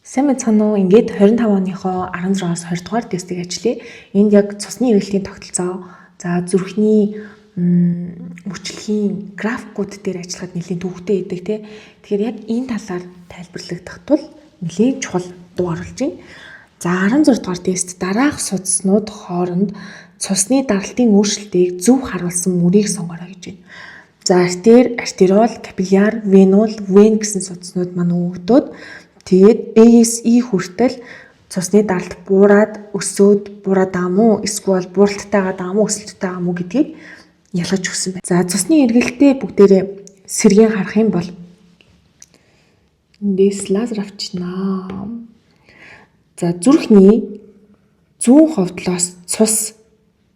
Сайн мэцхан уу ингээд 25 оныхоо 16-аас 20 дугаар тестийг ажиллая. Энд яг цусны эргэлтийн тогтолцоо, за зүрхний мөчлөгийн графикууд дээр ажиллахад нэлийн төвөгтэй идэг тий. Тэгэхээр яг энэ талаар тайлбарлагдах тул нэлийн чухал дугаар болж байна. За 16 дугаар тест дараах судалснууд хооронд цусны даралтын өөрчлөлтийг зөв харуулсан мөрийг сонгоорой гэж байна. За артер, артериол, капилляр, венул, вен гэсэн судалснууд маань өгөгдөөд тэгээд ASE хүртэл цусны даралт буураад өсөөд буураад байгаа мó эсвэл бууралтайгаа байгаа мó өсөлттэй байгаа мó гэдгийг ялгаж өгсөн байна. За цусны эргэлтээ бүгдээрээ сэргийн харах юм бол эндээс лазер авчнаа. За зүрхний зүүн ховдлоос цус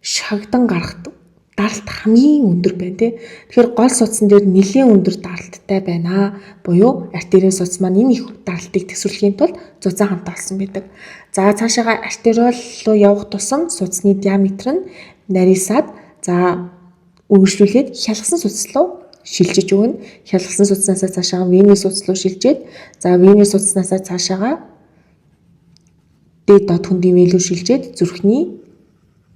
шагдан гарахад даралт хамгийн өндөр байна тий. Тэгэхээр гол судсан дээр нэлийн өндөр даралттай байна. Буюу артерийн судас маань энэ их даралтыг төсвөрлөхийн тулд зузаан хамтаа олсон байдаг. За цаашаага артериол руу явах тусам судасны диаметр нь нарийсаад за үргэлжлүүлээд хялгасан судас руу шилжиж өгнө. Хялгасан судаснаас цаашаага вений судас руу шилжээд за вений судаснаас цаашаага дээд доод хөндийн вен рүү шилжээд зүрхний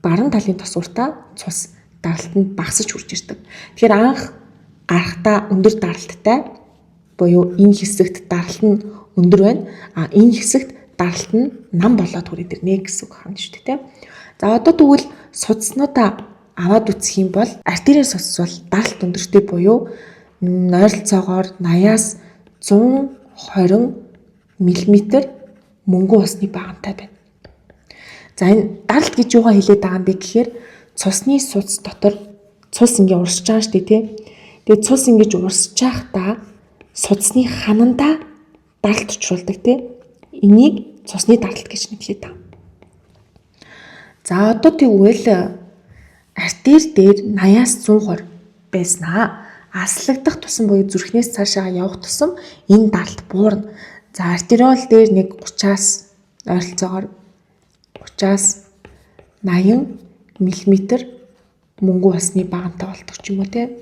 баруун талын тосгууртаа цус даралт нь багасж хурж ирдэг. Тэгэхээр анх гарахтаа өндөр даралттай буюу энэ хэсэгт даралт нь өндөр байна. Энэ хэсэгт даралт нь нам болоод хүрээд ирнэ гэсэн үг хаана шүү дээ тий. За одоо тэгвэл судаснуудаа аваад үзэх юм бол артерийн судас бол даралт өндөртэй буюу ойролцоогоор 80-аас 120 мм мөнгөн усны багантай байна. За энэ даралт гэж юугаа хэлээд байгаа юм бэ гэхээр цусны судас дотор цус ингээ урсж байгаа шүү дээ тий. Тэгээд цус ингэж урсж байхдаа судасны ханандаа даралт учруулдаг тий. Энийг цусны даралт гэж нэрлэдэг та. За одоо тэгвэл артер дээр 80-аас 120 байснаа. Аслагдах тусам буюу зүрхнээс цаашаа явах тусам энэ даралт буурна. За артериол дээр нэг 30-аас ойролцоогоор 30-аас 80 мм мөнгөн усны багантай болдог ч юм уу те.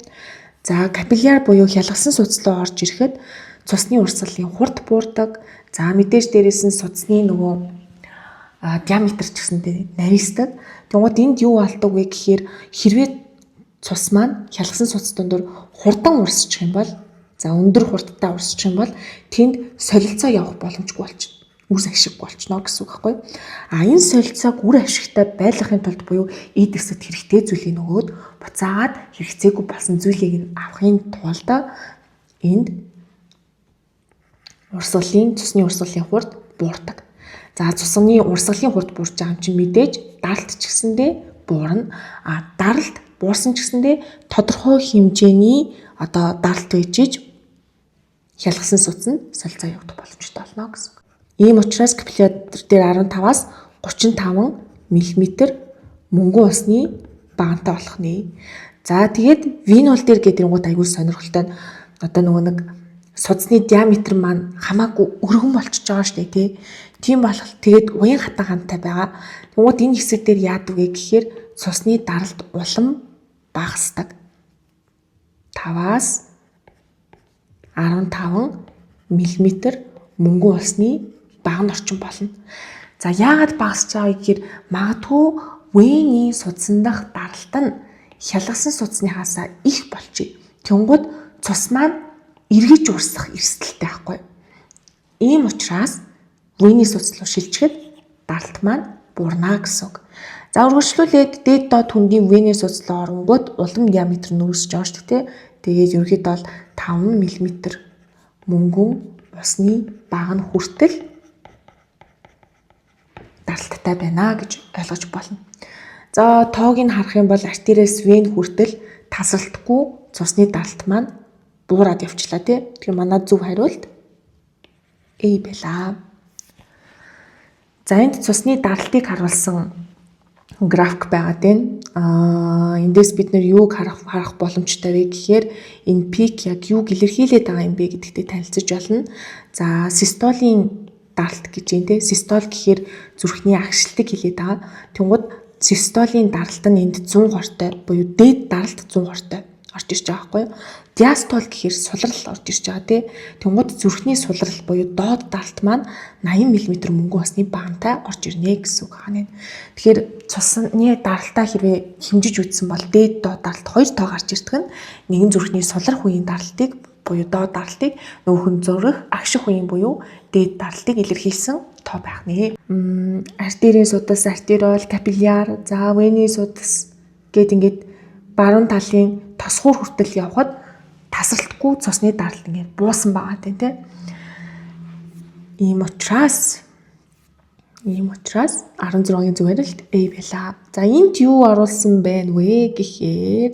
За капилляр буюу хялгасан судас руу орж ирэхэд цусны урсгалын хурд буурдаг. За мэдээж дээрээс нь судасны нөгөө диаметр ч гэсэндээ нарийсдаг. Тэгвэл энд юу болдог вэ гэхээр хэрвээ цус маань хялгасан судас дондор хурдан урсчих юм бол за өндөр хурдтай урсчих юм бол тэнд солилцоо явах боломжгүй болчихно. Үс ашиггүй болчихно гэсэн үг байхгүй. Энэ солилцоог үр ашигтай байлгахын тулд буюу эд эсэд хэрэгтэй зүйлийг нөгөөд буцаагаад хэрэгцээгүй болсон зүйлийг авахын тулд энд цусны урсгалын хурд буурдаг. За цусны урсгалын хурд буурж байгаа юм чинь мэдээж даралт ч гэсэндээ буурна. Даралт буурсан ч гэсэндээ тодорхой хэмжээний даралт үйжиж хялгасан судас нь солилцоо явагдах боломжтой болно гэсэн. Ийм учраас капилляр дээр 15-аас 35 мм мөнгөн усны багантай болох нэ. За тэгээд венул дээр гэдэрэнгуут аягүй сонирхолтой. Одоо нөгөө нэг судасны диаметр маань хамаагүй өргөн болчихж байгаа шүү дээ тий. Тийм болох тэгээд уян хатан хантай байгаа. Тэгмүүд энэ хэсэг дээр яадаг вэ гэхээр цусны даралт улам багасдаг. 5-аас 15 мм мөнгөн усны баган орчин болно. За яагаад багасч байгаа гэхээр магадгүй вений судсан дах даралт нь хялгасан судасныхаас их болчих. Тэнгууд цус маань эргэж урсах эрсдэлтэй байхгүй. Ийм учраас вений судас руу шилжихэд даралт маань буурна гэсэн үг. За үргэлжлүүлээд дээд доод хөндийн вений судас руу оронгууд улам диаметр нь өрсөж байгаа шүү дээ. Тэгээд ерөнхийдөө бол 5 мм мөнгөн усны баган хүртэл даралттай байна гэж ойлгож болно. За тоог нь харах юм бол артериэс вен хүртэл тасралтгүй цусны даралт маань буураад явчлаа тий. Тэгэхээр манай зөв хариулт A байлаа. За энд цусны даралтыг харуулсан график байгаад байна. Эндээс бид нэр юуг харах боломжтой вэ гэхээр энэ пик яг юуг илэрхийлээд байгаа юм бэ гэдэгтээ танилцж болно. За систолын даралт гэж юм те. Систол гэхээр зүрхний агшилтыг хэлээд байгаа. Тэнгууд систолын даралт нь энд 100 хортой буюу дээд даралт 100 хортой орж ирж байгаа байхгүй юу? Диастол гэхээр сулрал орж ирж байгаа тий. Тэнгууд зүрхний сулрал буюу доод далд маань 80 мм мөнгөн усны багантай орж ирнэ гэсэн үг хаана. Тэгэхээр цусны даралтаа хэрвээ хэмжиж үзсэн бол дээд доод даралт хоёр тоо гарч ирдэг нь нэгэн зүрхний сулрах үеийн даралтыг буюу доод даралтыг нөгөөх нь зүрх агших үеийн буюу дээд даралтыг илэрхийлсэн тоо байх нэ. Артерийн судас, артериол, капилляр, за вений судас гэд ингээд баруун талын тосгуур хүртэл явхад тасралтгүй цусны даралт ингээд буусан байгаа тийм. Ийм учраас 16-гийн зүгээрэлт A байла. За энд юу оруулсан бэ вэ гэхээр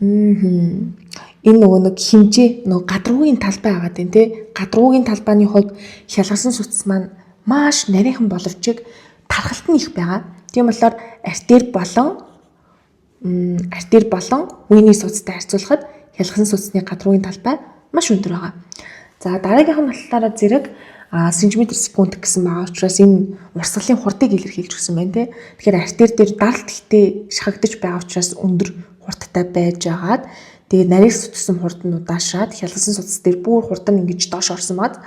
энэ нөгөө нэг хэмжээ нөгөө гадруугийн талбай байгаа тийм гадруугийн талбайны хувьд хялгарсан судас маань маш нарийнхан боловчиг тархалт нь их байгаа. Тийм болохоор артер болон вений судастай харьцуулахад хялгсан судасны гадруугийн талбай маш өндөр байгаа. За дараагийнх нь болохоор зэрэг см/сек гэсэн байгаа учраас энэ урсгалын хурдыг илэрхийлж өгсөн байна тий. Тэгэхээр артер дээр даралт ихтэй шахагдаж байгаа учраас өндөр хурдтай байж агаад тэгээ нарийн судасны хурд нь удаашаад хялгсан судас дээр бүр хурд нь ингэж доош орсон бод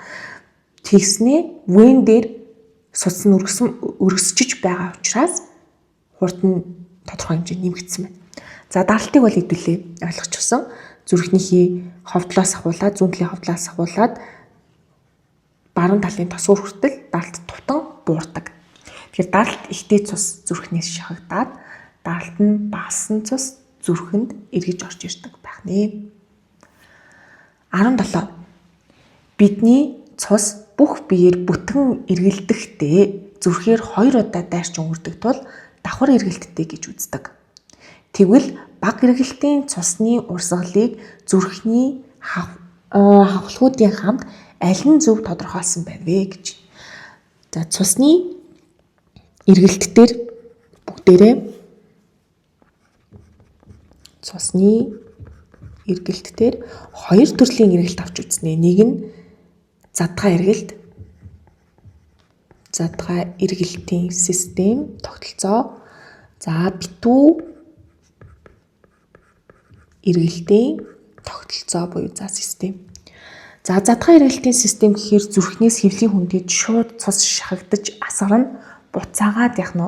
тэгснээ вен дээр судас нь өргөсчиж байгаа учраас хурд нь тодорхой хэмжээнд нэмэгдсэн байна. За даралтыг бол хэдүүлээ ойлгочихсон. Зүрхнийхээ ховдлоос ахуулаад зүүн талын ховдлоос ахуулаад баруун талын тосгуур хүртэл даралт тутан буурдаг. Тэгэхээр даралт ихтэй цус зүрхнээс шахагдаад даралт нь багассан цус зүрхэнд эргэж орж ирдэг байх нэ. 17. Бидний цус бүх биеэр бүтгэн эргэлдэхдээ зүрхээр 2 удаа дайрч өнгөрдөг тул давхар эргэлттэй гэж үздэг. Тэгвэл бага эргэлтийн цусны урсгалыг зүрхний хавхлуудын хамт аль нь зөв тодорхойлсон байна вэ гэж. За цусны эргэлттээр бүгдээрээ хоёр төрлийн эргэлт авч үзнэ. Нэг нь задгай эргэлтийн систем тогтолцоо. За битүү эргэлтийн тогтолцоо буюу систем. За задгай эргэлтийн систем гэхээр зүрхнээс хэвлийн хүндэд шууд цус шахагдаж асгарна буцаагаад явах нь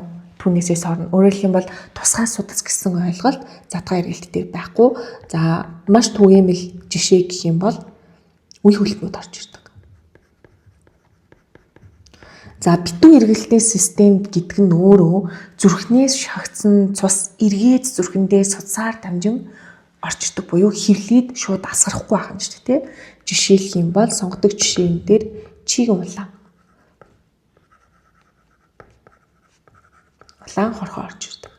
түүнээсээ сорно. Өөрөөр хэлбэл тусгай судас гэсэн ойлголт задгай эргэлт дээр байхгүй. За маш түгээмэл жишээ гэх юм бол үе хөлтнүүд орж ирдэг. За битүү эргэлтийн систем гэдэг нь өөрөө зүрхнээс шахагдсан цус эргээд зүрхэндээ судсаар дамжин орчдөг буюу хөвлөд шууд асгарахгүй байх юм шүү дээ. Жишээлх юм бол сонгодог жишээн дээр чийгэн улаан хорхоо орж ирдэг.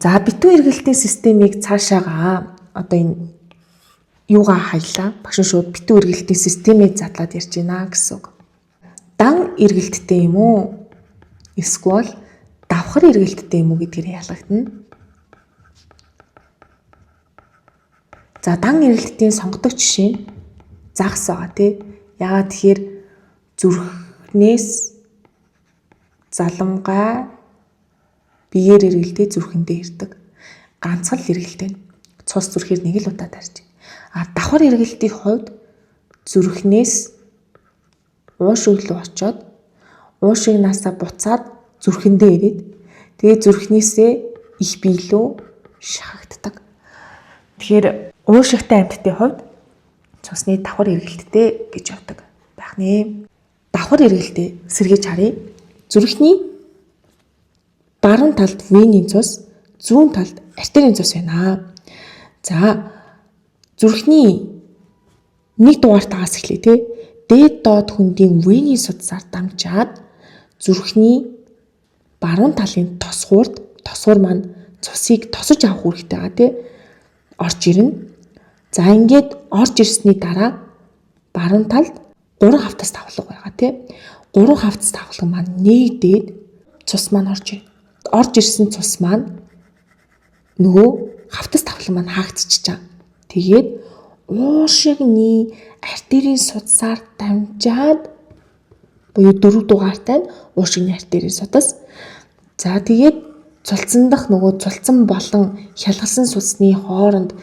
За битүү эргэлтийн системийг цаашаага одоо энэ юугаа хаялаа. Багш шууд битүү эргэлтийн системийг задлаад ярьж байна гэсэн үг. Дан эргэлттэй юм уу? Эсвэл давхар эргэлттэй юм уу гэдгээр ялгагдана. За дан эргэлтийн сонгодог жишээ нь загас байгаа тий. Яагаад тэгэхээр зүрхнээс заламгай биеэр эргэлдээ зүрхэндээ ирдэг. Ганцхан л эргэлтэй. Цус зүрхээр нэг л удаа тарж. Давхар эргэлтийн хувьд зүрхнээс уушиг руу очоод уушигнаасаа буцаад зүрхэндээ ирээд тэгээ зүрхнээсээ их бие рүү шахагддаг. Тэгэхээр уушигтай амьтдын хувьд цусны давхар эргэлттэй гэж явдаг байх нэ. Давхар эргэлтээ сэргээж харъя. Зүрхний баруун талд вений цус, зүүн талд артерийн цус байна. За зүрхний нэг дугаартаагаас эхлэе тий. Дээд доод хөндийн вений судасаар дамжаад зүрхний баруун талын тосгуур маань цусыг тосож авах хэрэгтэй байгаа тий. Орж ирнэ. За ингээд орж ирсний дараа баруун талд 3 хавцас тавлага байгаа тий. 3 хавцас тавлага маань нэгдээд цус маань орж ирнэ. Орж ирсэн цус маань нөгөө хавцас тавлага маань хаагдчихж байгаа. Тэгээд уушигны артерийн судасаар дамжаад буюу 4 дугаартай нь уушигны артерийн судас. За тэгээд цулцсан дах нөгөө цулцсан болон хялгалсан судасны хооронд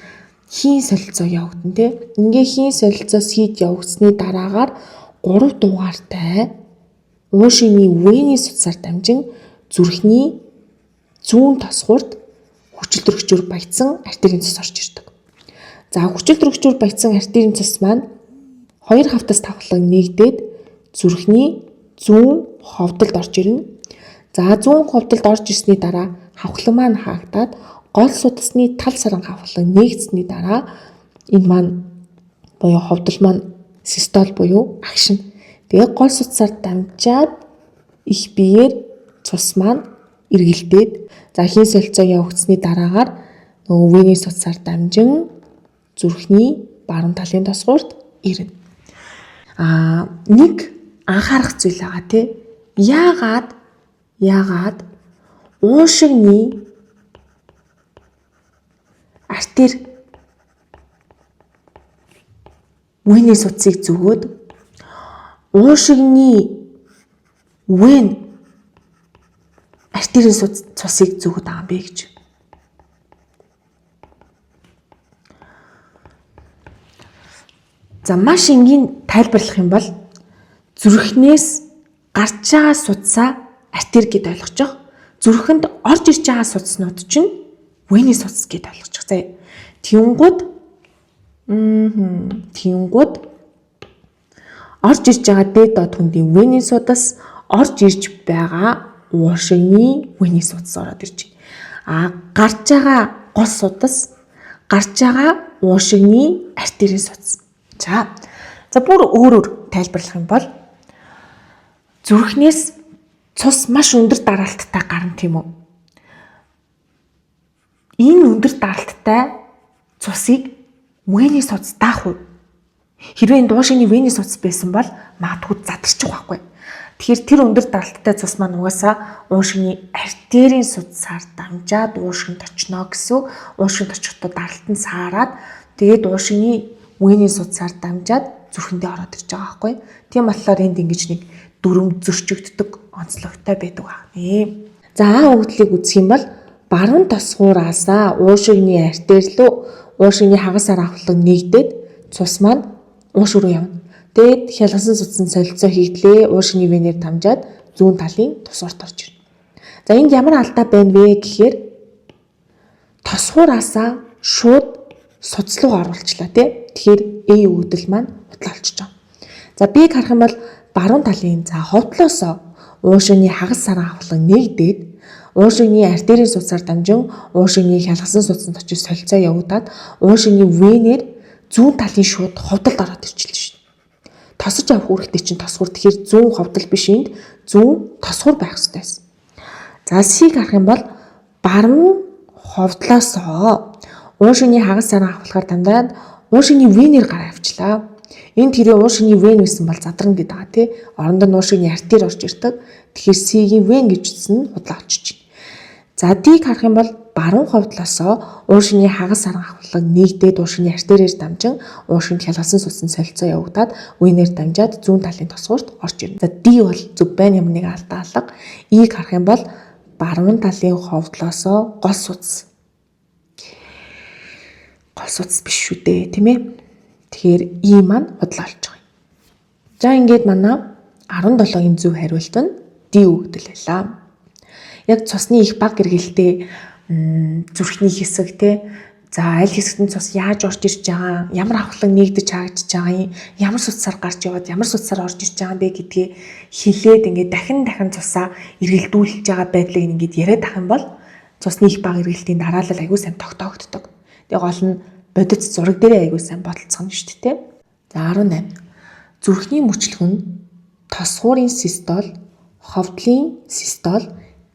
хийн солилцоо явагдана тий. Ингээ хийн солилцоо сийд явагдсны дараагаар 3 дугаартай уушигны вений судсаар дамжин зүрхний зүүн тосгуурт хүчил төрөгчөөр баяцсан артерийн цус орж ирдэг. За хүчил төрөгчөөр баяцсан артерийн цус маань 2 хавтас тавхлаг нэгдээд зүрхний зүүн ховдолд орж ирнэ. За зүүн ховдолд орж ирсний дараа хавхлаг маань хаагдаад гол судасны тал саран хавхлаг нэгдсэний дараа энэ маань буюу ховдол маань систол буюу агшина. Тэгээ гол судсаар дамжаад их биеэр цус маань эргэлдээд за хийн солилцоо явагдсны дараагаар нөгөө вений судсаар дамжин зүрхний баруун талын тосгуурт ирнэ. Нэг анхаарах зүйл байгаа тий. Яагаад уушигны артер вений судсыг зүгөөд уушигны вен артерийн цусыг зүгөөд байгаа юм бэ гэж. За маш энгийн тайлбарлах юм бол зүрхнээс гарч байгаа судсаа артер гэд ойлгочих. Зүрхэнд орж ирж байгаа судснууд чинь вений судас гэд ойлгочих. За тэнгууд орж ирж байгаа дээд доод хүндийн вений судас орж ирж байгаа уушигны вений судас ороод ирж байна. Гарч байгаа гол судас гарч байгаа уушигны артерийн судас. За бүр өөрөөр тайлбарлах юм бол зүрхнээс цус маш өндөр дараалттай гарна тийм үү? Энэ өндөр дараалттай цусыг вений судас даах уу? Хэрвээ энэ уушигны вений судас байсан бол магадгүй задарчих байхгүй. Тэгэхээр тэр өндөр дараалттай цус маань угаасаа уушигны артерийн судсаар дамжаад уушигт очно гэсэн. Уушигт очихдоо даралт нь саарад тэгээд уушигны вений судсаар дамжаад зүрхэндээ ороод ирж байгаа байхгүй. Тийм болохоор энд ингэж нэг дүрм зөрчигддөг онцлогтой байдаг байна. За өгдлийг үзэх юм бол баруун тосгуураасаа уушигны артер рүү уушигны хагас сар авахлаг нэгдээд цус маань ууш руу явна. Тэгээд хялгасан судасны солилцоо хийгдлээ уушигны венээр дамжаад зүүн талын тосгуурт орж ирнэ. За энд ямар алдаа байна вэ гэхээр тосгуураасаа шууд судас руу оруулчлаа тий. Тэгэхээр A өгдөл маань хутлаа олчиж байгаа. За Б-г харах юм бол баруун талын ховдлоос уушигны хагас саран авахлаг нэгдээд уушигны артерийн судсаар дамжин уушигны хялгасан судасанд очиж солилцоо явагдаад уушигны венээр зүүн талын шууд ховдолд ороод ирчихлээ шүү дээ. Тосож авах үүрэгтэй чинь тосгуур. Тэгэхээр зүүн ховдол биш энд зүүн тосгуур байх хэрэгтэй байсан. За С-г харах юм бол баруун ховдлоос уушигны хагас саран авахлахаар дамжаад уушигны венээр гараа авчлаа. Энд тэрээ уушигны вен байсан бол задран гэдэг байгаа тий. Орондоо уушигны артер орж ирдэг. Тэгэхээр С-гийн вен гэж үтсэн худлаа очиж байна. За Д-г харах юм бол баруун ховдлоос уушигны хагас саран авахлаг нэгдээд уушигны артерээр дамжин уушигт хялгасан судасны солилцоо явагдаад венээр дамжаад зүүн талын тосгуурт орж ирнэ. За Д бол зөв байна, ямар нэг алдаа алга. И-г харах юм бол баруун талын ховдлоос гол судас биш шүү дээ, тийм ээ. Тэгэхээр И маань худлаа олж байгаа юм. За ингээд манай 17-гийн зөв хариулт нь Д өгдөл байлаа. Яг цусны их бага гэргэлтэй зүрхний хэсэг те. За аль хэсэгт нь цус яаж орж ирж байгаа, ямар авахлаг нэгдэж хаагдж байгаа юм, ямар судсаар гарч яваад ямар судсаар орж ирж байгаа бэ гэдгийг хилээд ингээд дахин цусаа эргэлдүүлж байгаа байдлыг ингээд яриад ах юм бол цусны их бага гэргэлтийн дараалал аягүй сайн тогтоогддог. Тэгээ гол нь бодит зураг дээрээ аягүй сайн бодолцгоно шүү дээ. За 18. Зүрхний мөчлөх нь тосгуурын систол, ховдлын систол,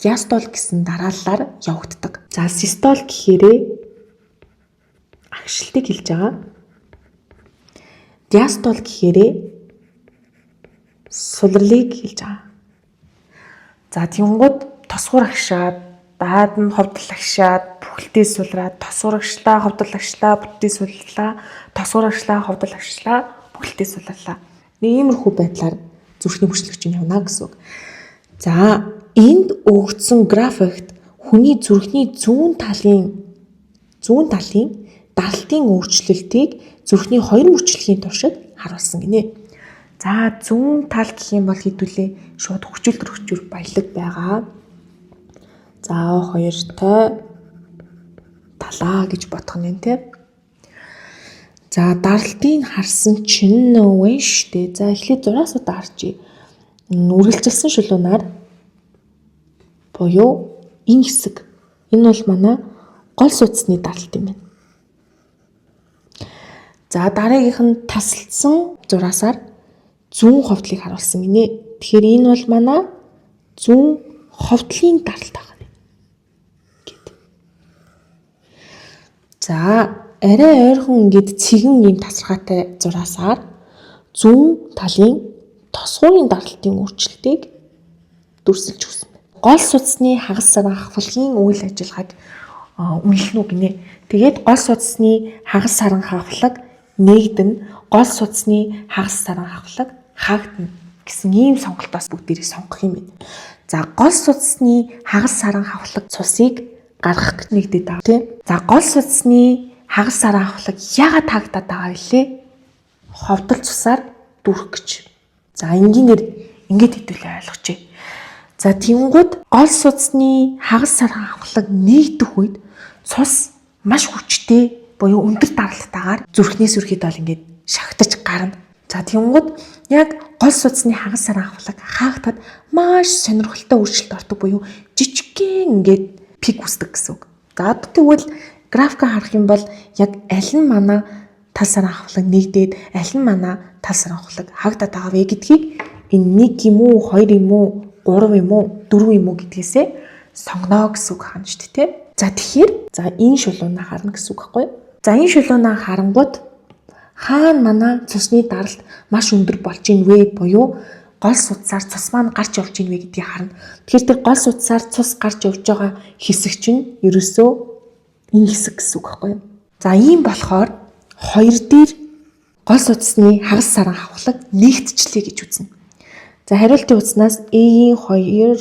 диастол гэсэн дарааллаар явагддаг. За систол гэхээрээ агшилтыг хэлж байгаа. Диастол гэхээрээ сулрлыг хэлж байгаа. За тэнгууд тосгуур агшаад, даад нь ховдол агшаад, бүхэлдээ сулраад, тосгуур агшлаа, ховдол агшлаа, бүхэлдээ суллаа, тосгуур агшлаа, ховдол агшлаа, бүхэлдээ суллаа. Нэг иймэрхүү байдлаар зүрхний мөчлөгч нь явна гэсэн үг. За энд өгөгдсөн графикт хүний зүрхний зүүн талын даралтын өөрчлөлтийг зүрхний хоёр мөчлөгийн туршид харуулсан гинэ. За зүүн тал гэх юм бол хэдүүлээ шууд хүчил төрөгчөөр баялаг байгаа. За хоёртой талаа гэж бодох нь тийм. За даралтыг харсан чинь вэ штэ. За эхлээд 6-аас удаа харчи. Үргэлжилсэн шулуунаар буюу энэ хэсэг. Энэ бол манай гол судасны даралт юм байна. За дараагийнх нь тасалдсан зураасаар зүүн ховдлыг харуулсан гинэ. Тэгэхээр энэ бол манай зүүн ховдлын даралт байна. Гэт. За арай ойрхон ингээд цэгэн юм тасархаатай зураасаар зүүн талын тосгоорын даралтын өөрчлөлтийг дүрсэлж өгсөн байна. Гол судасны хагас саран хавхлагын үйл ажиллагааг үнэлнэ үү гинэ. Тэгээд гол судасны хагас саран хавхлаг нэгдэн гол судасны хагас саран хавхлаг хаагдана гэсэн ийм сонголтоос бүгдээрийг сонгох юм байна. За гол судасны хагас саран хавхлаг цусыг гаргах нэгдэд байгаа тийм. За гол судасны хагас саран хавхлаг яагаад таагдаад байгаа вэ? Ховдол цусаар дүрх гэж. За энгийнээр ингэж хэдүүлээ ойлгочих. За тэнгууд гол судасны хагас саран хавхлаг нэгдэх үед цус маш хүчтэй буюу өндөр даралтайгаар зүрхнээс үрхэд бол ингээд шагтаж гарна. За тэнгууд яг гол судасны хагас саран хавхлаг хаагдаад маш сонирхолтой өөрчлөлт ордог буюу жижигхэн ингээд пик үүсдэг гэсэн үг. За одоо тэгвэл графикаа харах юм бол яг аль нь манай тал саран хавхлаг нэгдээд аль нь манай тал саран хавхлаг хаагдаад байгаа вэ гэдгийг энэ 1 юм уу 2 юм уу 3 юм уу 4 юм уу гэдгээсээ сонгоно гэсэн үг хаана шүү дээ. За тэгэхээр за энэ шулуунаа харна гэсэн үг байхгүй юу? За энэ шулуунаа харангууд хаана манай цусны даралт маш өндөр болж ийн вэ буюу гол судсаар цус маань гарч явж ийн вэ гэдгийг харна. Тэгэхээр тэр гол судсаар цус гарч явж байгаа хэсэг чинь ерөөсөө энэ хэсэг гэсэн үг байхгүй юу? За ийм болохоор хоёр дээр гол судасны хагас саран хавхлаг нэгтчлээ гэж үзнэ. За хариултын утаснаас A-ийн 2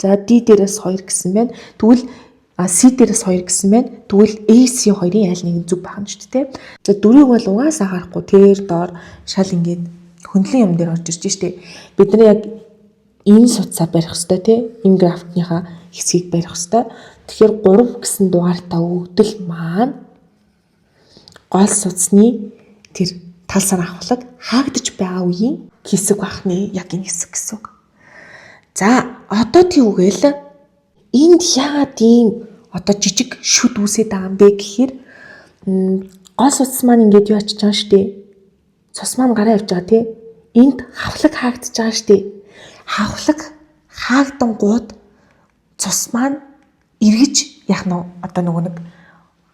за D дээрээс 2 гэсэн байна. Тэгвэл C дээрээс 2 гэсэн байна. Тэгвэл AC 2-ын аль нэг нь зөв байх нь шүү дээ. За 4-ийг бол угаасаа харахгүй тэр доор шал ингээд хөндлөн юм дээр орж ирж штэ. Бид нар яг энэ судсаа барих хэвээр тий. Энэ графикийнхаа хэсгийг барих хэвээр. Тэгэхээр 3 гэсэн дугаартай өгдөл маань гол судасны тэр тал саран хавхлаг хаагдаж байгаа үеийн хэсэг бахны яг энэ хэсэг гэсэн үг. За одоо тэгвэл энд яагаад ийм одоо жижиг шүд үүсээд байгаа юм бэ гэхээр гол судас маань ингээд юу ачиж байгаа штэ. Цус маань гараа явж байгаа тий. Энд хавхлаг хаагдаж байгаа штэ. Хавхлаг хаагдангууд цус маань эргэж яах нь одоо нэг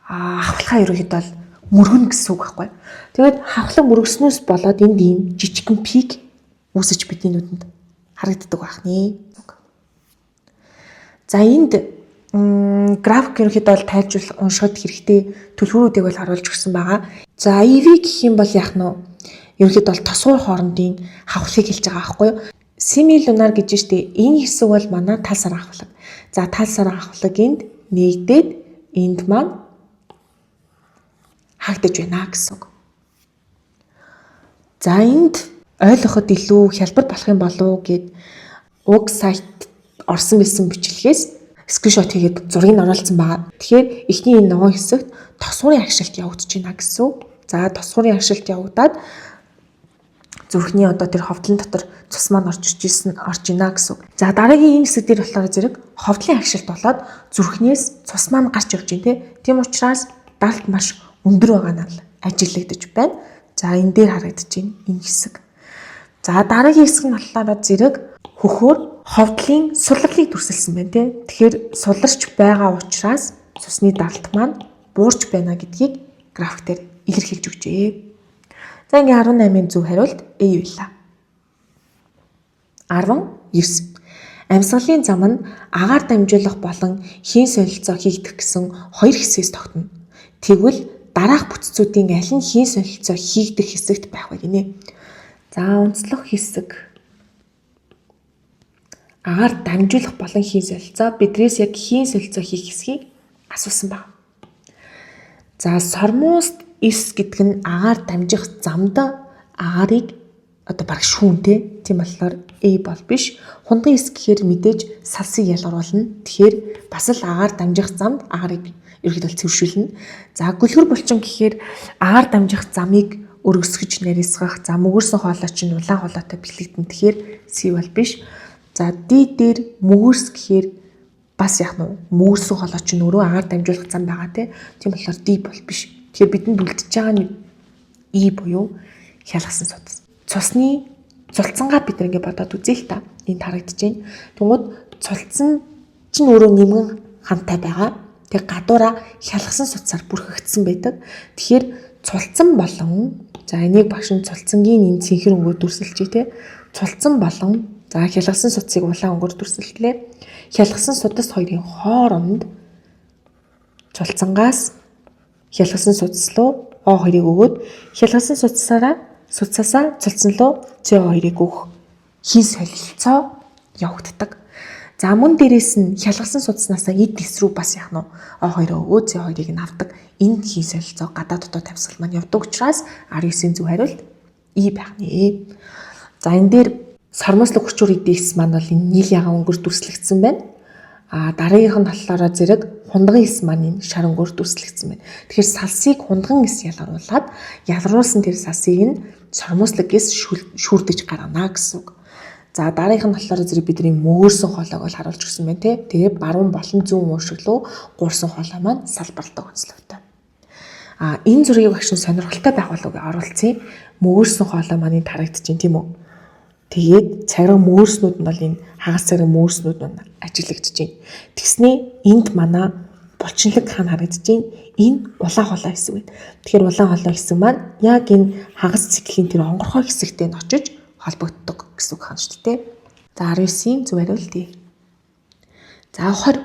хавхлахаа ерөөхдөө бол мөргөн гэсэн үг байхгүй. Тэгээд хавхлаг мөргснөөс болоод энд ийм жижигхэн пик үүсэж бидний нүдэнд харагддаг байх нэ. За энд график ерөөхдөө бол тайлжуулах уншихад хэрэгтэй түлхүүрүүдийг бол харуулж өгсөн байгаа. За EV гэх юм бол яах нь ерөөхдөө бол тосгоор хоорондын хавхлыг хэлж байгаа байхгүй юу? Semi-lunar гэж штэ энэ хэсэг бол манай тал саран хавхлаг. За тал саран хавхлаг энд нэгдээд энд маань хаагдаж байна гэсэн үг. За энд ойлгоход илүү хялбар болох юм болов гэд уг сайт орсон байсан бичлэгээс скриншот хийгээд зургийг оруулсан байгаа. Тэгэхээр эхний энэ ногоон хэсэгт тосгоорын агшилт явагдаж байна гэсэн үг. За тосгоорын агшилт явагдаад зүрхний одоо тэр ховдлын дотор цус маань орж ина гэсэн үг. За дараагийн энэ хэсэг дээр болохоор зэрэг ховдлын агшилт болоод зүрхнээс цус маань гарч явж байна тийм учраас даралт маш өндөр байгаа нь ажиглагдаж байна. За энэ дээр харагдаж байна энэ хэсэг. За дараагийн хэсэг нь болохоор зэрэг хөхөөр ховдлын сулралыг дүрсэлсэн байна тий. Тэгэхээр суларч байгаа учраас цусны даралт маань буурч байна гэдгийг график дээр илэрхийлж өгчээ. За ингээ 18-ын зөв хариулт A байлаа. 19. Амьсгалын зам нь агаар дамжуулах болон хийн солилцоо хийгдэх гэсэн хоёр хэсгээс тогтно. Тэгвэл дараах бүтцүүдийн аль нь хийн солилцоо хийгдэх хэсэгт байх вэ гинэ. За онцлог хэсэг агаар дамжуулах болон хийн солилцоо бидрээс яг хийн солилцоо хийх хэсгийг асуусан байна. За сормост эс гэдэг нь агаар дамжих замд агаарыг одоо баг шүүнтэй тийм болохоор A бол биш. Хундган эс гэхээр мэдээж салсыг ялгаруулна. Тэгэхээр бас л агаар дамжих замд агаарыг ерөнхийдөө цэвэршүүлнэ. За гүлгэр булчин гэхээр агаар дамжих замыг өргөсгөж нарийсгах. За мөгөрсөн хоолой чинь улаан хоолойтой бэлэгдэн. Тэгэхээр C бол биш. За D дээр мөгөрс гэхээр бас яах нь мөгөрсөн хоолой чинь өөрөө агаар дамжуулах зам байгаа тийм болохоор D бол биш. Тэгэхээр бидэнд үлдчихэж байгаа нь E буюу хялгасан судас. Цусны цулцангаа бид ингэ бодоод үзье л та. Энд харагдаж байна. Тэнгүүд цулцсан чинь өөрөө нэмгэн хамтай байгаа. Тэг гадуура хялгасан судсаар бүрхэгдсэн байдаг. Тэгэхээр цулцсан болон за энийг багш нь цулцангийн энэ цэнхэр өнгөөр дүрсэлжээ те. Цулцсан болон за хялгасан судсыг улаан өнгөөр дүрсэлтлээ. Хялгасан судас хоёрын хооронд цулцангаас хялгасан судас руу O2-ыг өгөөд хялгасан судсаасаа цулцсан руу CO2-ыг өгөх хийн солилцоо явагддаг. За мөн дээрээс нь хялгасан судаснаасаа эд эс рүү бас яах нь O2-ыг өгөөд CO2-ыг нь авдаг. Энэ хийн солилцоо гадаад дотоод тавьсгал маань явдаг учраас 19-ийн зөв хариулт E байх нэ. За энэ дээр сормослог хүчээр эдээс маань бол энэ нийл ягаан өнгөөр дүрслэгдсэн байна. Дараагийнх нь болохоор зэрэг хундган эс маань энэ шар өнгөөр дүрслэгдсэн байна. Тэгэхээр салсыг хундган эс ялгаруулад ялгаруулсан тэр салсыг нь сормослог эс шүүрдэж гаргана гэсэн үг. За дараагийнх нь болохоор зэрэг бидний мөгөрсөн хоолойг бол харуулж өгсөн байна тий. Тэгээ баруун болон зүүн уушиглуу гуурсан хоолой маань салбарладаг онцлогтой. Энэ зургийг багш нь сонирхолтой байх болов уу оруулцیں۔ Мөгөрсөн хоолой маань энд харагдаж байна тийм үү? Тэгээд царай мөөснүүд нь бол энэ хагас царай мөөснүүд нь ажиглагдаж байна. Тэгснээ энд манай булчинлаг хаан харагдаж байна. Энэ улаан хоолой хэсэг байна. Тэгэхээр улаан хоолой хэсэг маань яг энэ хагас циклийн тэр онгорхой хэсэгтэй нь очиж холбогддог гэсэн үг хаана шүү дээ. За 19-ийн зөв хариулт D. За 20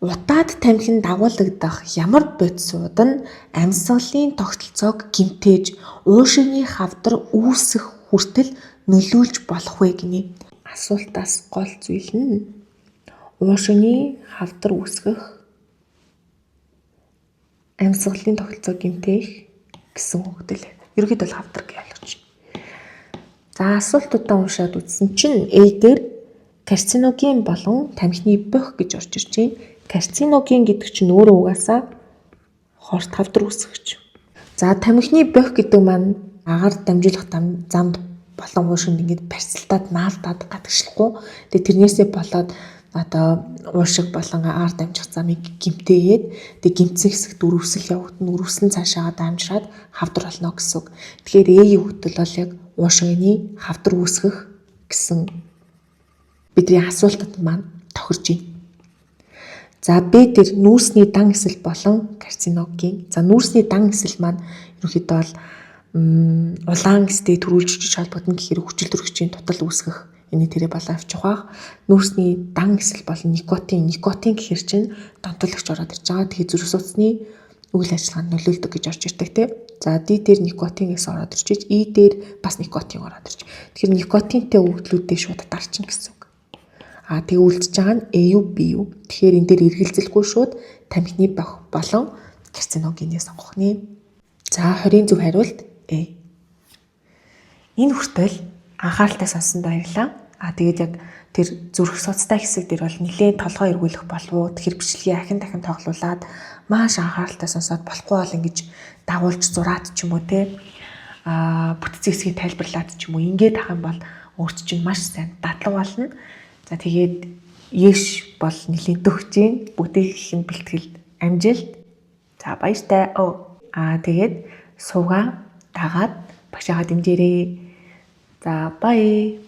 утаад тамхинд дагуулгадах ямар бодисууд нь амьсгалын тогтолцоог гэмтээж уушигны хавдар үүсэх хүртэл нөлөөлж болох вэ гинэ. Асуултаас гол зүйл нь уушигны хавдар үүсгэх амьсгалын тогтолцоог гэмтэх гэсэн үгдэл. Ерөнхийдөө бол хавдар гэж ойлгож байна. За асуултуудаа уншаад үзсэн чинь A дээр карциноген болон тамхины бох гэж орж ирж байна. Карциноген гэдэг чинь өөрөө угаасаа хорт хавдар үүсгэж. За тамхины бох гэдэг маань агаар дамжуулах замд болон уушинд ингээд барьцалтаад наалдаад гадагшлахгүй. Тэгээ тэрнээсээ болоод одоо уушиг болон агаар дамжих замыг гимтээгээд тэгээ гимтсэн хэсэгт өрөвсөл явагдана. Өрөвсөн цаашаа дамжраад хавдар болно гэсэн үг. Тэгэхээр A-ийн үгтэл бол яг уушигны хавдар үүсгэх гэсэн бидний асуултад маань тохирж байна. За B дээр нүүрсний дан эсэл болон карциноген. За нүүрсний дан эсэл маань ерөнхийдөө бол улаан эстэй төрүүлж холбогдно гэхээр хүчил төрөгчийн тутал үүсгэх энэ тэрэ балаа авчих бах. Нүүрсний дан эсэл болон никотин гэхэр чинь донтоологч ороод ирж байгаа. Тэгэхээр зүрх судасны үйл ажиллагаанд нөлөөлдөг гэж орж ирдэг тийм. За D дээр никотингээс ороод ирж, E дээр бас никотин ороод ирж. Тэгэхээр никотинтэй өвдлүүдээ шууд дарчин гэсэн үг. Тэгээ үлдчихэж байгаа нь A юу B юу. Тэгэхээр энэ дээр эргэлзэлгүй шууд тамхины бох болон карциногенээ сонгох нэ. За 20-ийн зөв хариулт A. Энэ хүртэл анхааралтай сонссонд баярлалаа. Тэгээд яг тэр зүрх судастай хэсэг дээр бол нэлээд толгой эргүүлэх болов. Тэгэхээр бичлэгийг ахин дахин тоглуулад маш анхааралтай сонсоод болохгүй бол ингэж дагуулж зураад ч юм уу те бүтцийн хэсгийг тайлбарлаад ч юм уу ингээд ах юм бол өөрт чинь маш сайн дадлаг болно. За тэгээд Еш бол нэлээд дөхж гин бүгдийнх нь бэлтгэлд амжилт. За баяртай. Тэгээд суугаа дагаад багшаага дэмжээрэй. За бай.